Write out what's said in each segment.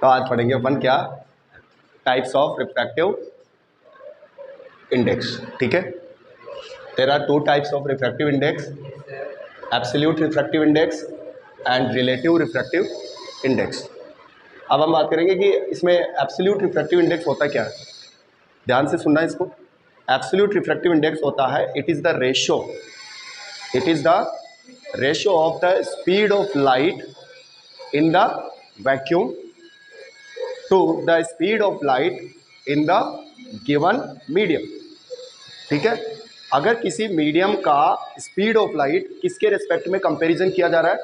तो आज पढ़ेंगे अपन क्या, टाइप्स ऑफ रिफ्रैक्टिव इंडेक्स। ठीक है, there are two types of refractive index, absolute refractive index and relative refractive index. अब हम बात करेंगे कि इसमें एब्सोल्यूट रिफ्रैक्टिव इंडेक्स होता क्या है। ध्यान से सुनना इसको। एब्सोल्यूट रिफ्रैक्टिव इंडेक्स होता है, it is the ratio of the speed of light in the vacuum to the speed of light in the given medium. ठीक है, अगर किसी मीडियम का स्पीड ऑफ लाइट किसके रेस्पेक्ट में कंपैरिजन किया जा रहा है,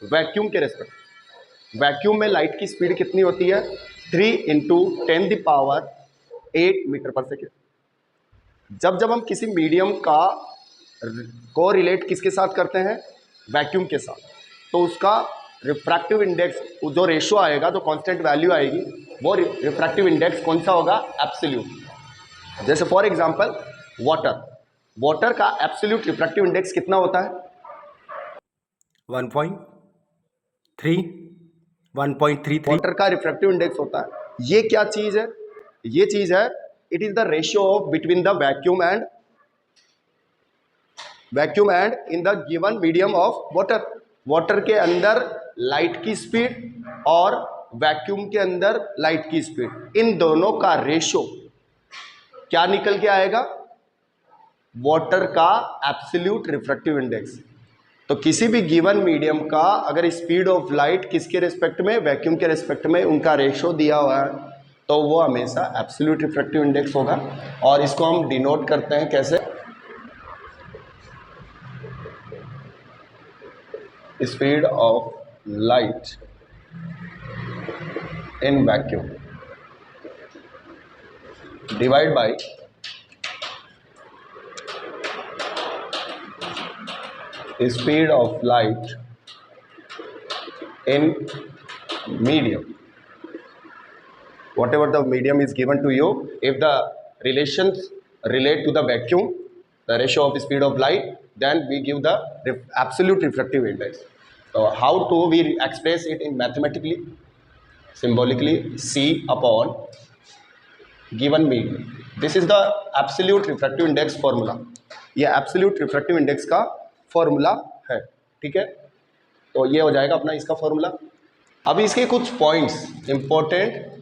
वैक्यूम के रेस्पेक्ट। वैक्यूम में लाइट की स्पीड कितनी होती है, 3 × 10⁸ मीटर पर सेकेंड। जब हम किसी मीडियम का को रिलेट किसके साथ करते हैं, वैक्यूम के साथ, तो उसका रिफ्रैक्टिव इंडेक्स जो रेशो आएगा, जो कांस्टेंट वैल्यू आएगी, वो रिफ्रैक्टिव इंडेक्स कौन सा होगा, एब्सोल्यूट। जैसे फॉर एग्जांपल वाटर का एब्सोल्यूट रिफ्रैक्टिव इंडेक्स कितना होता है, 1.3 1.33। वाटर का रिफ्रैक्टिव इंडेक्स होता है। ये क्या चीज़ है, ये चीज़ है, it is the ratio of between the vacuum and in the given medium of water के अंदर लाइट की स्पीड और वैक्यूम के अंदर लाइट की स्पीड, इन दोनों का रेशो क्या निकल के आएगा, वाटर का एब्सोल्यूट रिफ्रैक्टिव इंडेक्स। तो किसी भी गिवन मीडियम का अगर स्पीड ऑफ लाइट किसके रेस्पेक्ट में, वैक्यूम के रेस्पेक्ट में उनका रेशो दिया हुआ है, तो वो हमेशा एब्सोल्यूट रिफ्रैक्टिव इंडेक्स होगा। और इसको हम डिनोट करते हैं कैसे, speed of light in vacuum divide by speed of light in medium, whatever the medium is given to you, if the relations relate to the vacuum, the ratio of speed of light, then we give the absolute refractive index. So how do we express it in mathematically, symbolically, C upon given medium. This is the absolute refractive index formula. ये absolute refractive index का formula है। ठीक है, तो ये हो जाएगा अपना इसका फॉर्मूला। अभी इसके कुछ पॉइंट्स, इंपॉर्टेंट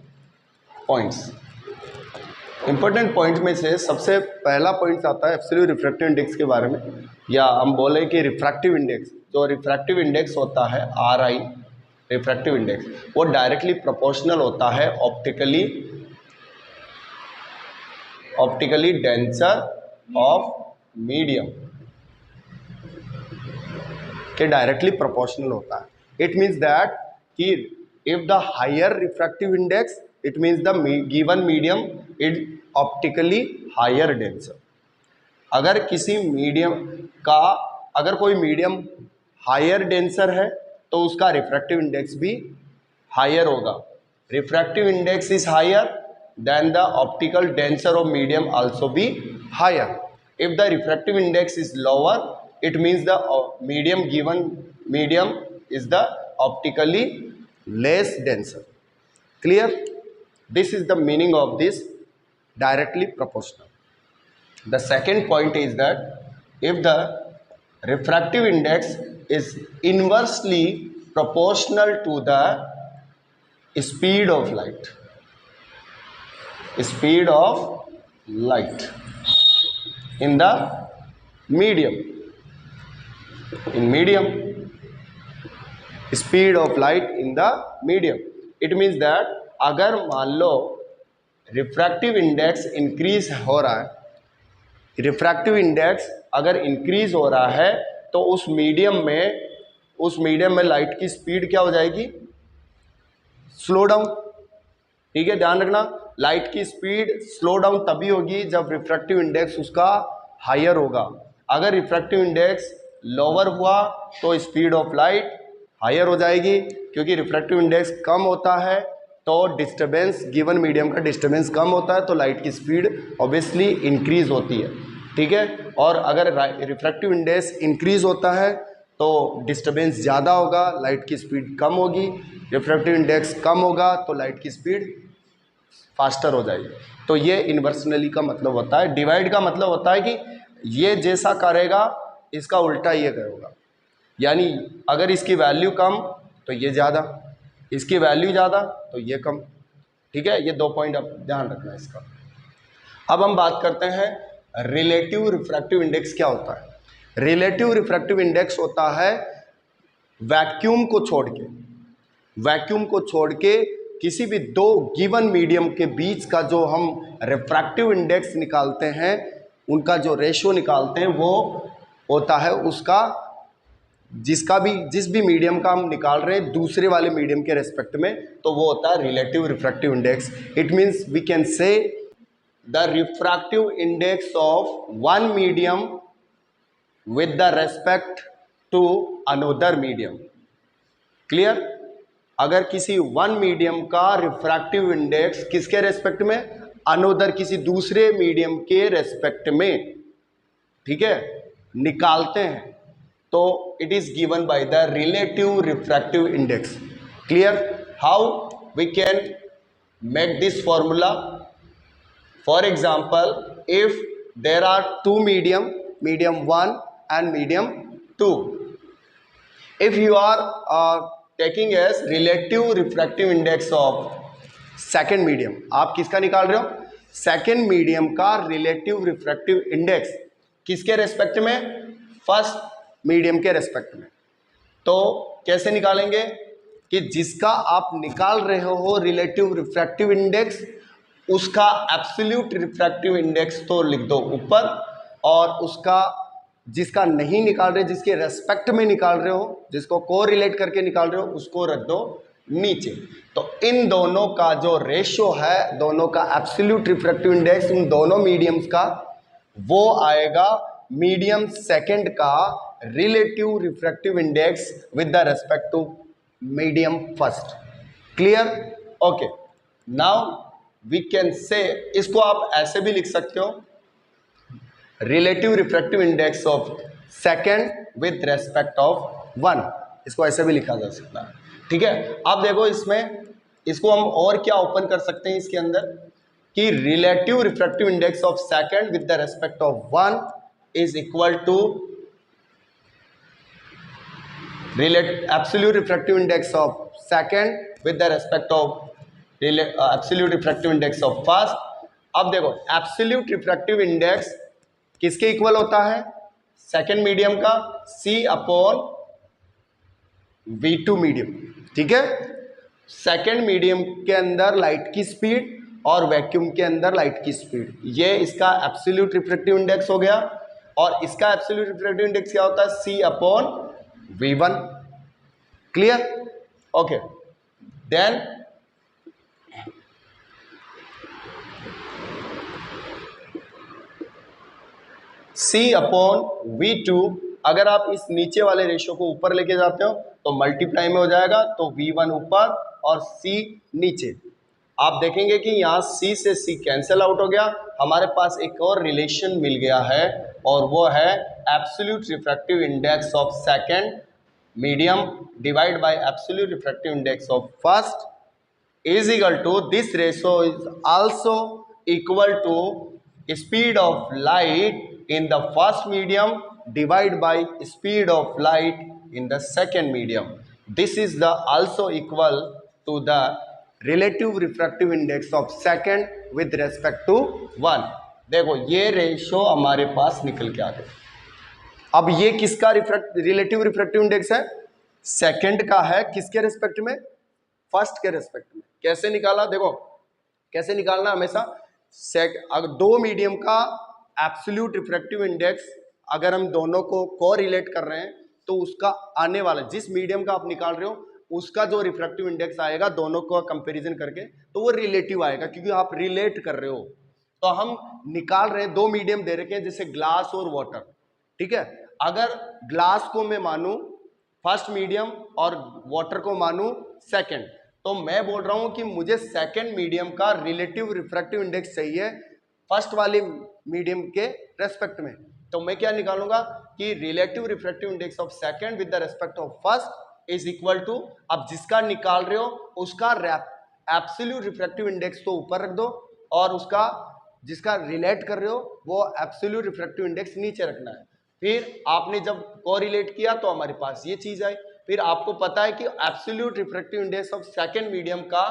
पॉइंट में से सबसे पहला पॉइंट आता है एब्सोल्यूट रिफ्रैक्टिव इंडेक्स के बारे में, या हम बोले कि रिफ्रैक्टिव इंडेक्स, जो रिफ्रैक्टिव इंडेक्स होता है RI रिफ्रैक्टिव इंडेक्स, वो डायरेक्टली प्रोपोर्शनल होता है ऑप्टिकली डेंसर ऑफ मीडियम के डायरेक्टली प्रोपोर्शनल होता है। इट मीन्स दैट कि if the higher refractive index, it means the given medium is optically higher denser. अगर किसी मीडियम का, अगर कोई मीडियम हायर डेंसर है तो उसका रिफ्रैक्टिव इंडेक्स भी हायर होगा। Refractive index is higher than the optical denser of medium also be higher. If the refractive index is lower, it means the given medium is the optically less denser. Clear? This is the meaning of this directly proportional. The second point is that if the refractive index is inversely proportional to the speed of light in the medium, speed of light in the medium, it means that अगर मान लो refractive index increase हो रहा है, refractive index अगर increase हो रहा है तो उस मीडियम में लाइट की स्पीड क्या हो जाएगी, स्लो डाउन। ठीक है, ध्यान रखना, लाइट की स्पीड स्लो डाउन तभी होगी जब रिफ्रैक्टिव इंडेक्स उसका हायर होगा। अगर रिफ्रैक्टिव इंडेक्स लोअर हुआ तो स्पीड ऑफ लाइट हायर हो जाएगी, क्योंकि रिफ्रैक्टिव इंडेक्स कम होता है तो डिस्टर्बेंस, गिवन मीडियम का डिस्टर्बेंस कम होता है तो लाइट की स्पीड ऑब्वियसली इंक्रीज होती है। ठीक है, और अगर रिफ्रैक्टिव इंडेक्स इंक्रीज होता है तो डिस्टर्बेंस ज़्यादा होगा, लाइट की स्पीड कम होगी, रिफ्रैक्टिव इंडेक्स कम होगा तो लाइट की स्पीड फास्टर हो जाएगी। तो ये इन्वर्सनली का मतलब होता है। डिवाइड का मतलब होता है कि ये जैसा करेगा इसका उल्टा ये करेगा, यानी अगर इसकी वैल्यू कम तो ये ज़्यादा, इसकी वैल्यू ज़्यादा तो ये कम। ठीक है, ये 2 पॉइंट आप ध्यान रखना है इसका। अब हम बात करते हैं रिलेटिव रिफ्रैक्टिव इंडेक्स क्या होता है। रिलेटिव रिफ्रैक्टिव इंडेक्स होता है वैक्यूम को छोड़ के, वैक्यूम को छोड़ के किसी भी दो गिवन मीडियम के बीच का जो हम रिफ्रैक्टिव इंडेक्स निकालते हैं, उनका जो रेशियो निकालते हैं वो होता है उसका, जिस भी मीडियम का हम निकाल रहे हैं दूसरे वाले मीडियम के रेस्पेक्ट में, तो वो होता है relative refractive index. It means we can say the refractive index of one medium with the respect to another medium. Clear? अगर किसी वन मीडियम का रिफ्रैक्टिव इंडेक्स किसके रेस्पेक्ट में, अनदर किसी दूसरे मीडियम के रेस्पेक्ट में, ठीक है, निकालते हैं तो it is given by the relative refractive index. Clear? How we can make this formula? For example, if there are two medium, medium 1 and medium 2, if you are taking as relative refractive index of second medium, आप किसका निकाल रहे हो? Second medium का relative refractive index किसके respect में? First medium के respect में। तो कैसे निकालेंगे कि जिसका आप निकाल रहे हो रिलेटिव रिफ्रैक्टिव इंडेक्स, उसका एब्सोल्यूट रिफ्रैक्टिव इंडेक्स तो लिख दो ऊपर, और उसका जिसका नहीं निकाल रहे, जिसके रेस्पेक्ट में निकाल रहे हो, जिसको को रिलेट करके निकाल रहे हो, उसको रख दो नीचे। तो इन दोनों का जो रेशियो है, दोनों का एब्सोल्यूट रिफ्रैक्टिव इंडेक्स उन दोनों मीडियम्स का, वो आएगा मीडियम सेकंड का relative refractive index with the respect to medium first. Clear? Okay, now we can say, इसको आप ऐसे भी लिख सकते हो, relative refractive index of second with respect of 1, इसको ऐसे भी लिखा जा सकता है। ठीक है, अब देखो इसमें, इसको हम और क्या ओपन कर सकते हैं इसके अंदर, कि relative refractive index of second with the respect of 1 is equal to absolute refractive index of second with the respect of absolute refractive index of first. अब देखो एब्सोल्यूट रिफ्रैक्टिव इंडेक्स किसके इक्वल होता है? सेकेंड मीडियम का C upon V2 medium. ठीक है, second medium के अंदर लाइट की स्पीड और वैक्यूम के अंदर लाइट की स्पीड, ये इसका एब्सोल्यूट रिफ्रैक्टिव इंडेक्स हो गया। और इसका एब्सोल्यूट रिफ्रैक्टिव इंडेक्स क्या होता है? C upon V1। क्लियर? Okay, then C upon V2, अगर आप इस नीचे वाले रेशियो को ऊपर लेके जाते हो तो मल्टीप्लाई में हो जाएगा, तो V1 ऊपर और C नीचे। आप देखेंगे कि यहाँ C से C कैंसिल आउट हो गया, हमारे पास एक और रिलेशन मिल गया है, और वो है absolute refractive index of second medium divide by absolute refractive index of first is equal to, this ratio is also equal to speed of light in the first medium divide by speed of light in the second medium. This is the also equal to the relative refractive index of second with respect to 1. देखो ये ratio हमारे पास निकल के आ गया। अब ये किसका relative refractive index है? सेकंड का है। किसके रेस्पेक्ट में? फर्स्ट के रेस्पेक्ट में। कैसे निकाला? देखो कैसे निकालना, हमेशा अगर दो मीडियम का एब्सोल्यूट रिफ्रैक्टिव इंडेक्स अगर हम दोनों को कोरिलेट कर रहे हैं, तो उसका आने वाला जिस मीडियम का आप निकाल रहे हो, उसका जो रिफ्रैक्टिव इंडेक्स आएगा दोनों को कंपैरिजन करके, तो वो रिलेटिव आएगा, क्योंकि आप रिलेट कर रहे हो। तो हम निकाल रहे हैं, दो मीडियम दे रखे हैं जैसे ग्लास और वाटर। ठीक है, अगर ग्लास को मैं मानूं फर्स्ट मीडियम और वाटर को मानूं सेकेंड, तो मैं बोल रहा हूं कि मुझे सेकेंड मीडियम का रिलेटिव रिफ्रैक्टिव इंडेक्स चाहिए फर्स्ट वाले मीडियम के रेस्पेक्ट में। तो मैं क्या निकालूंगा कि relative refractive index of second with the respect of first is equal to, अब जिसका निकाल रहे हो उसका एब्सोल्यूट रिफ्रैक्टिव इंडेक्स तो ऊपर रख दो और उसका जिसका रिलेट कर रहे हो वो एब्सोल्यूट रिफ्रैक्टिव इंडेक्स नीचे रखना है। फिर आपने जब कोरिलेट किया तो हमारे पास ये चीज आई। फिर आपको पता है कि absolute refractive index of second medium का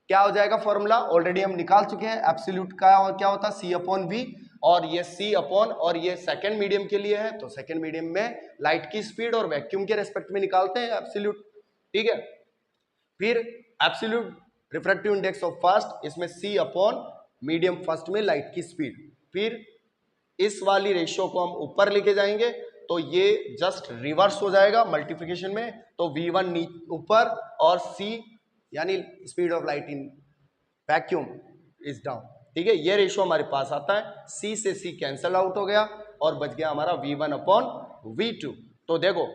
क्या हो जाएगा फॉर्मूला, ऑलरेडी हम निकाल चुके हैं। एब्सोल्यूट का और क्या होता है सी अपॉन वी, और ये सी अपॉन, और ये सेकंड मीडियम के लिए है तो सेकंड मीडियम में लाइट की स्पीड और वैक्यूम के रेस्पेक्ट में निकालते हैं एब्सोल्यूट, ठीक है। फिर absolute refractive index of first, इसमें सी अपॉन मीडियम फर्स्ट में लाइट की स्पीड। फिर इस वाली रेशियो को हम ऊपर लेके जाएंगे तो ये जस्ट रिवर्स हो जाएगा मल्टीप्लिकेशन में, तो V1 ऊपर और C यानी speed of light in vacuum is down, ठीक है। ये रेशियो हमारे पास आता है, C से C कैंसल आउट हो गया और बच गया हमारा V1 अपॉन V2। तो देखो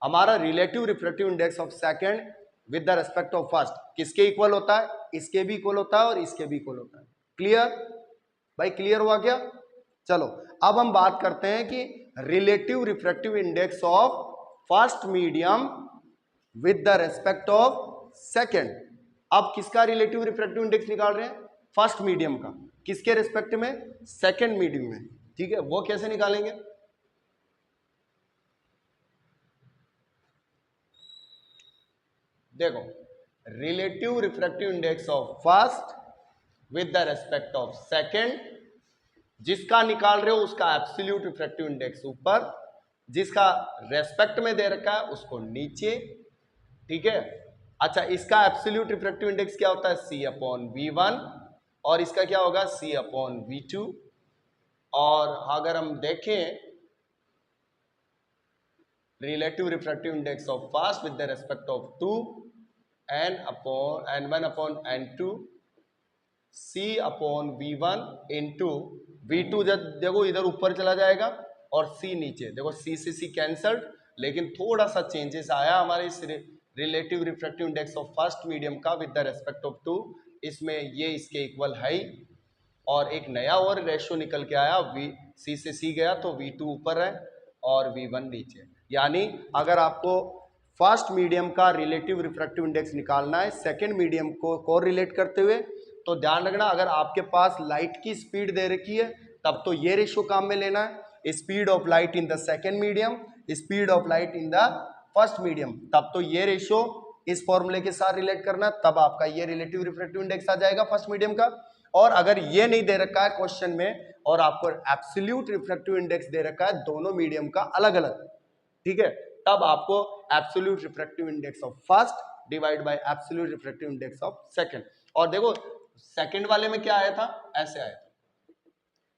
हमारा relative refractive index of second with the respect of first किसके इक्वल होता है, इसके भी इक्वल होता है और इसके भी इक्वल होता है। क्लियर भाई, क्लियर हुआ क्या? चलो अब हम बात करते हैं कि relative refractive index of first medium with the respect of second. अब किसका रिलेटिव रिफ्रैक्टिव इंडेक्स निकाल रहे हैं? फर्स्ट मीडियम का। किसके रेस्पेक्ट में? सेकंड मीडियम में, ठीक है। वो कैसे निकालेंगे? देखो relative refractive index of first with the respect of second, जिसका निकाल रहे हो उसका एब्सोल्यूट रिफ्रैक्टिव इंडेक्स ऊपर, जिसका रेस्पेक्ट में दे रखा है उसको नीचे, ठीक है। अच्छा, इसका एब्सोल्यूट रिफ्रैक्टिव इंडेक्स क्या होता है? C अपॉन V1, और इसका क्या होगा? C upon V2। और अगर हम देखें relative refractive index of first with the respect of 2 N1 upon N2 C upon V1 into V2, जब देखो इधर ऊपर चला जाएगा और C नीचे, देखो C से C कैंसल्ड, लेकिन थोड़ा सा चेंजेस आया हमारे इस relative refractive index of first medium का विद द रेस्पेक्ट ऑफ 2, इसमें ये इसके इक्वल है और एक नया और रेशियो निकल के आया, C से C गया तो V2 ऊपर है और V1 नीचे। यानी अगर आपको फर्स्ट मीडियम का रिलेटिव रिफ्रैक्टिव इंडेक्स निकालना है सेकंड मीडियम को कोरिलेट करते हुए, तो ध्यान रखना अगर आपके पास लाइट की स्पीड दे रखी है तब तो ये रेशियो काम में लेना है, speed of light in the second medium, speed of light in the first medium, तब तो ये रेशियो इस फॉर्मूले के साथ रिलेट करना, तब आपका ये रिलेटिव रिफ्रैक्टिव इंडेक्स आ जाएगा फर्स्ट मीडियम का। और अगर ये नहीं दे रखा है क्वेश्चन में और आपको एब्सोल्यूट रिफ्रैक्टिव इंडेक्स दे रखा है दोनों मीडियम का अलग अलग, ठीक है, तब आपको absolute refractive index of first divide by absolute refractive index of second. और देखो सेकंड वाले में क्या आया था? ऐसे आया था,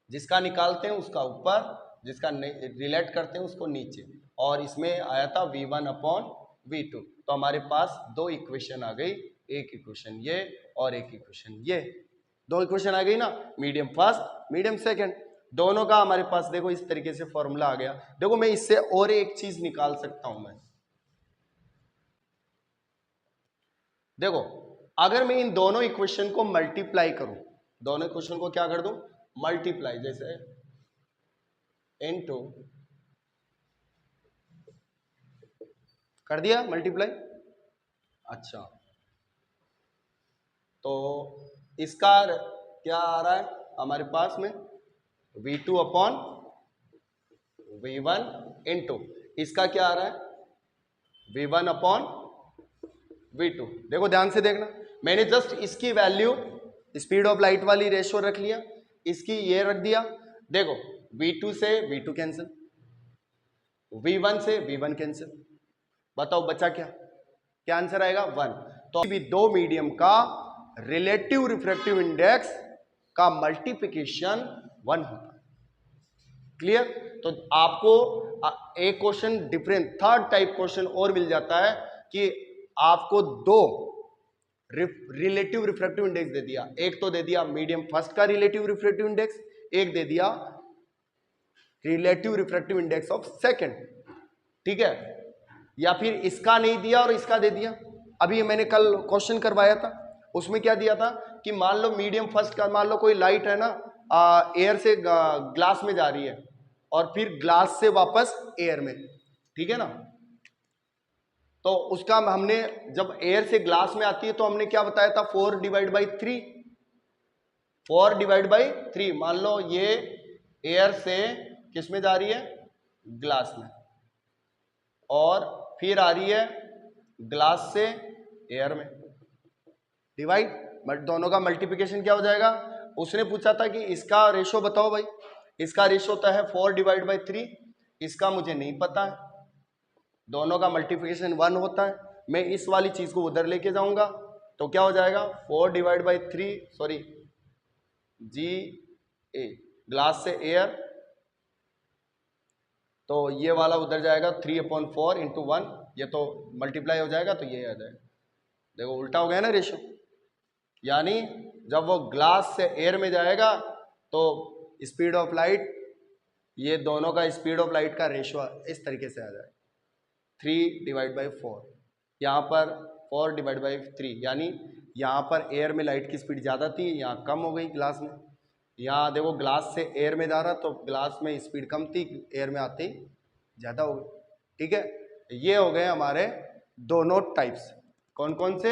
जिसका निकालते हैं उसका ऊपर, जिसका रिलेट करते हैं उसको नीचे, और इसमें आया था V1 अपॉन V2। तो हमारे पास दो इक्वेशन आ गई, एक इक्वेशन ये और एक इक्वेशन ये, दो इक्वेशन आ गई ना, मीडियम फर्स्ट मीडियम सेकंड, दोनों का हमारे पास देखो इस तरीके से फॉर्मूला आ गया। देखो मैं इससे और एक चीज निकाल सकता हूं, मैं देखो अगर मैं इन दोनों इक्वेशन को मल्टीप्लाई करूं, दोनों इक्वेशन को क्या कर दूं? मल्टीप्लाई, जैसे इनटू कर दिया मल्टीप्लाई। अच्छा, तो इसका क्या आ रहा है हमारे पास में? V2 अपॉन V1 इंटू इसका क्या आ रहा है? V1 upon V2। देखो ध्यान से देखना, मैंने जस्ट इसकी वैल्यू स्पीड ऑफ लाइट वाली रेशियो रख लिया, इसकी ये रख दिया। देखो V2 से V2 कैंसिल, V1 से V1 कैंसिल, बताओ बचा क्या? क्या आंसर आएगा? 1। तो भी दो मीडियम का रिलेटिव रिफ्रैक्टिव इंडेक्स का मल्टीप्लिकेशन 1 होता है। क्लियर? तो आपको एक question different third type question और मिल जाता है कि आपको दो रिलेटिव रिफ्रैक्टिव इंडेक्स दे दिया, एक तो दे दिया मीडियम फर्स्ट का रिलेटिव रिफ्रैक्टिव इंडेक्स, एक दे दिया relative refractive index of second, ठीक है, या फिर इसका नहीं दिया और इसका दे दिया। अभी मैंने कल क्वेश्चन करवाया था, उसमें क्या दिया था कि मान लो मीडियम फर्स्ट का, मान लो कोई लाइट है ना एयर से ग्लास में जा रही है और फिर ग्लास से वापस एयर में, ठीक है ना। तो उसका हमने जब एयर से ग्लास में आती है तो हमने क्या बताया था, 4/3, 4/3। मान लो ये एयर से किस में जा रही है, ग्लास में, और फिर आ रही है ग्लास से एयर में, डिवाइड, बट दोनों का मल्टीप्लिकेशन क्या हो जाएगा। उसने पूछा था कि इसका रेशो बताओ भाई, इसका रेशो होता है 4/3, इसका मुझे नहीं पता है, दोनों का मल्टीप्लिकेशन 1 होता है। मैं इस वाली चीज को उधर लेके जाऊंगा तो क्या हो जाएगा, 4/3, सॉरी जी ए, ग्लास से एयर, तो ये वाला उधर जाएगा 3/4 इंटू 1, ये तो मल्टीप्लाई हो जाएगा तो ये आ जाएगा। देखो उल्टा हो गया ना रेशो, यानी जब वो ग्लास से एयर में जाएगा तो स्पीड ऑफ लाइट, ये दोनों का स्पीड ऑफ लाइट का रेशो इस तरीके से आ जाएगा 3/4, यहाँ पर 4/3, यानी यहाँ पर एयर में लाइट की स्पीड ज़्यादा थी, यहाँ कम हो गई ग्लास में। यहाँ देखो ग्लास से एयर में जा रहा तो ग्लास में स्पीड कम थी, एयर में आते ही ज़्यादा हो गई, ठीक है। ये हो गए हमारे दोनों टाइप्स, कौन कौन से,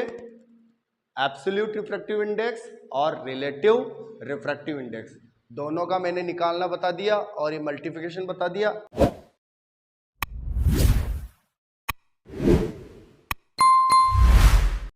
एब्सोल्यूट रिफ्रैक्टिव इंडेक्स और रिलेटिव रिफ्रैक्टिव इंडेक्स। दोनों का मैंने निकालना बता दिया और ये मल्टीप्लिकेशन बता दिया।